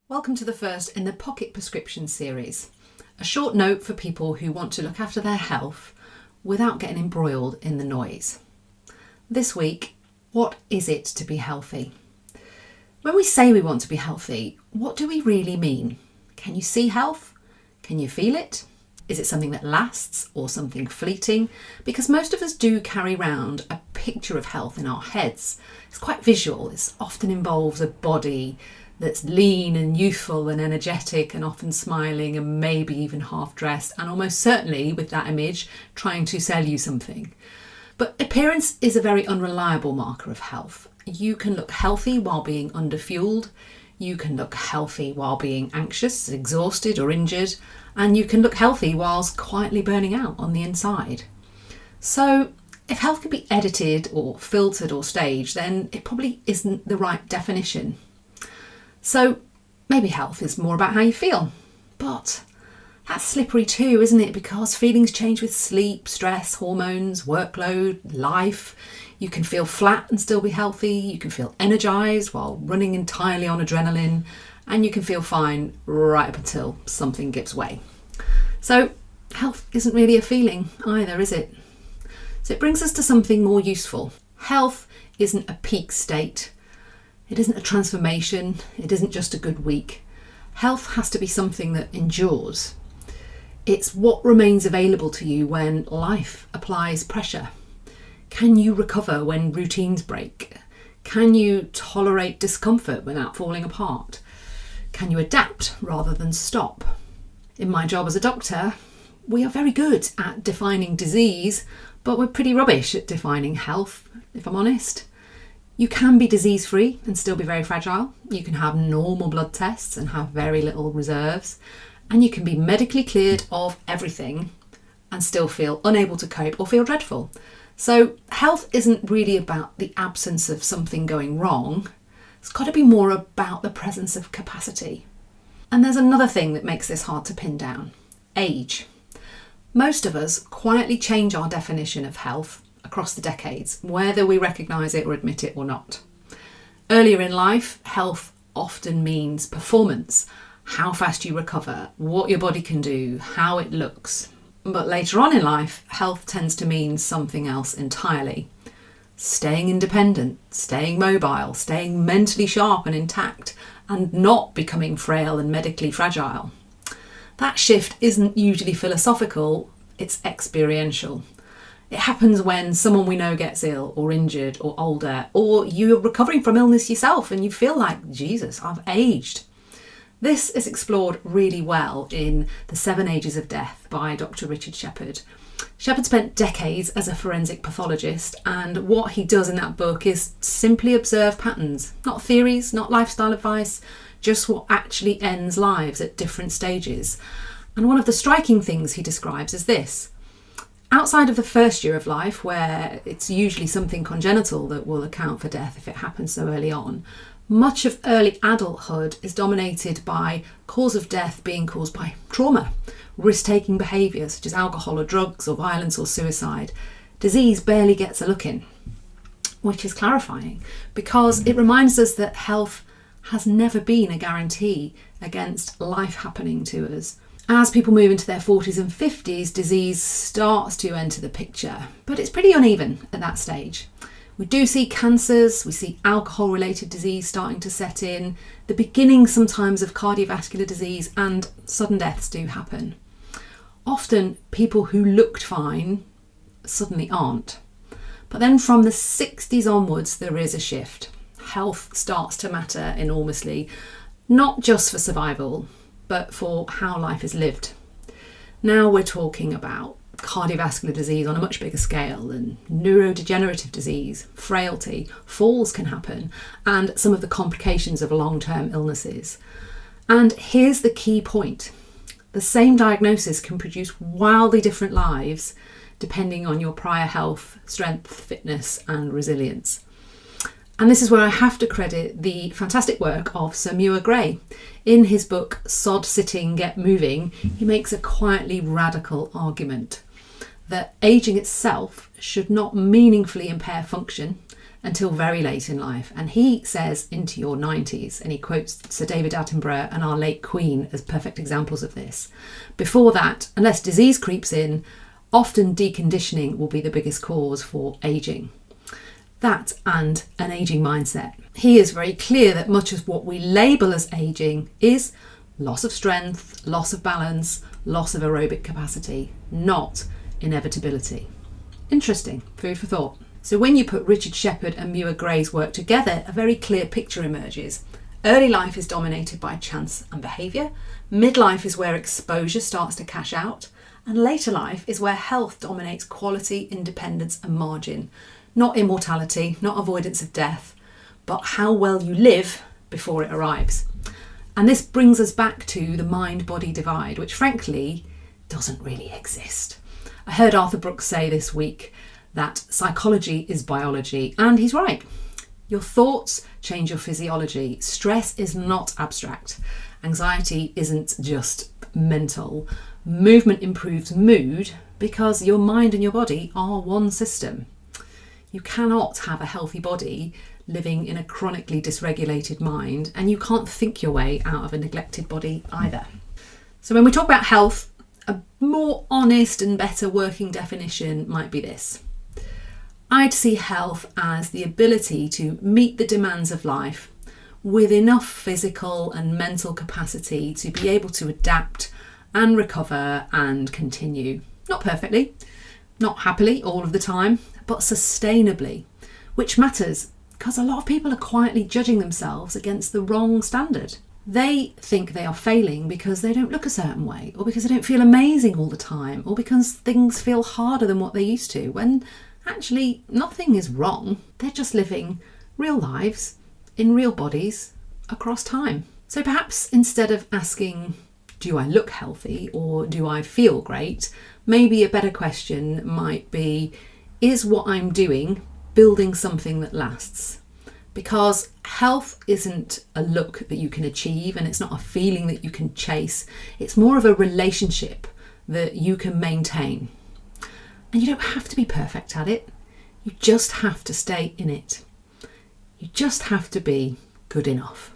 Welcome to the first in the Pocket Prescription series, a short note for people who want to look after their health without getting embroiled in the noise. This week, what is it to be healthy? When we say we want to be healthy, what do we really mean? Can you see health? Can you feel it? Is it something that lasts or something fleeting? Because most of us do carry around a picture of health in our heads. It's quite visual. It often involves a body that's lean and youthful and energetic and often smiling and maybe even half dressed, and almost certainly with that image trying to sell you something. But appearance is a very unreliable marker of health. You can look healthy while being underfueled, you can look healthy while being anxious, exhausted or injured, and you can look healthy whilst quietly burning out on the inside. So if health can be edited or filtered or staged, then it probably isn't the right definition. So maybe health is more about how you feel, but that's slippery too, isn't it? Because feelings change with sleep, stress, hormones, workload, life. You can feel flat and still be healthy. You can feel energised while running entirely on adrenaline, and you can feel fine right up until something gives way. So health isn't really a feeling either, is it? So it brings us to something more useful. Health isn't a peak state. It isn't a transformation. It isn't just a good week. Health has to be something that endures. It's what remains available to you when life applies pressure. Can you recover when routines break? Can you tolerate discomfort without falling apart? Can you adapt rather than stop? In my job as a doctor, we are very good at defining disease, but we're pretty rubbish at defining health, if I'm honest. You can be disease-free and still be very fragile. You can have normal blood tests and have very little reserves. And you can be medically cleared of everything and still feel unable to cope or feel dreadful. So health isn't really about the absence of something going wrong. It's got to be more about the presence of capacity. And there's another thing that makes this hard to pin down: age. Most of us quietly change our definition of health across the decades, whether we recognise it or admit it or not. Earlier in life, health often means performance, how fast you recover, what your body can do, how it looks. But later on in life, health tends to mean something else entirely. Staying independent, staying mobile, staying mentally sharp and intact, and not becoming frail and medically fragile. That shift isn't usually philosophical, it's experiential. It happens when someone we know gets ill or injured or older, or you're recovering from illness yourself and you feel like, Jesus, I've aged. This is explored really well in The 7 Ages of Death by Dr. Richard Shepherd. Shepherd spent decades as a forensic pathologist, and what he does in that book is simply observe patterns, not theories, not lifestyle advice, just what actually ends lives at different stages. And one of the striking things he describes is this: outside of the first year of life, where it's usually something congenital that will account for death if it happens so early on, much of early adulthood is dominated by cause of death being caused by trauma, risk-taking behaviour such as alcohol or drugs or violence or suicide. Disease barely gets a look in, which is clarifying because it reminds us that health has never been a guarantee against life happening to us. As people move into their 40s and 50s, disease starts to enter the picture, but it's pretty uneven at that stage. We do see cancers, we see alcohol-related disease starting to set in, the beginning sometimes of cardiovascular disease, and sudden deaths do happen. Often people who looked fine suddenly aren't. But then from the 60s onwards, there is a shift. Health starts to matter enormously, not just for survival, but for how life is lived. Now we're talking about cardiovascular disease on a much bigger scale, and neurodegenerative disease, frailty, falls can happen, and some of the complications of long-term illnesses. And here's the key point: the same diagnosis can produce wildly different lives depending on your prior health, strength, fitness, and resilience. And this is where I have to credit the fantastic work of Sir Muir Gray. In his book, Sod Sitting, Get Moving, he makes a quietly radical argument that ageing itself should not meaningfully impair function, until very late in life. And he says into your 90s, and he quotes Sir David Attenborough and our late Queen as perfect examples of this. Before that, unless disease creeps in, often deconditioning will be the biggest cause for ageing. That and an ageing mindset. He is very clear that much of what we label as ageing is loss of strength, loss of balance, loss of aerobic capacity, not inevitability. Interesting, food for thought. So when you put Richard Shepherd and Muir Gray's work together, a very clear picture emerges. Early life is dominated by chance and behaviour, midlife is where exposure starts to cash out, and later life is where health dominates quality, independence and margin. Not immortality, not avoidance of death, but how well you live before it arrives. And this brings us back to the mind-body divide, which frankly doesn't really exist. I heard Arthur Brooks say this week that psychology is biology, and he's right. Your thoughts change your physiology. Stress is not abstract. Anxiety isn't just mental. Movement improves mood because your mind and your body are one system. You cannot have a healthy body living in a chronically dysregulated mind, and you can't think your way out of a neglected body either. So when we talk about health, a more honest and better working definition might be this. I'd see health as the ability to meet the demands of life with enough physical and mental capacity to be able to adapt and recover and continue. Not perfectly, not happily all of the time, but sustainably, which matters because a lot of people are quietly judging themselves against the wrong standard. They think they are failing because they don't look a certain way, or because they don't feel amazing all the time, or because things feel harder than what they used to, when actually nothing is wrong. They're just living real lives in real bodies across time. So perhaps instead of asking, do I look healthy or do I feel great, maybe a better question might be, is what I'm doing building something that lasts? Because health isn't a look that you can achieve, and it's not a feeling that you can chase. It's more of a relationship that you can maintain. And you don't have to be perfect at it. You just have to stay in it. You just have to be good enough.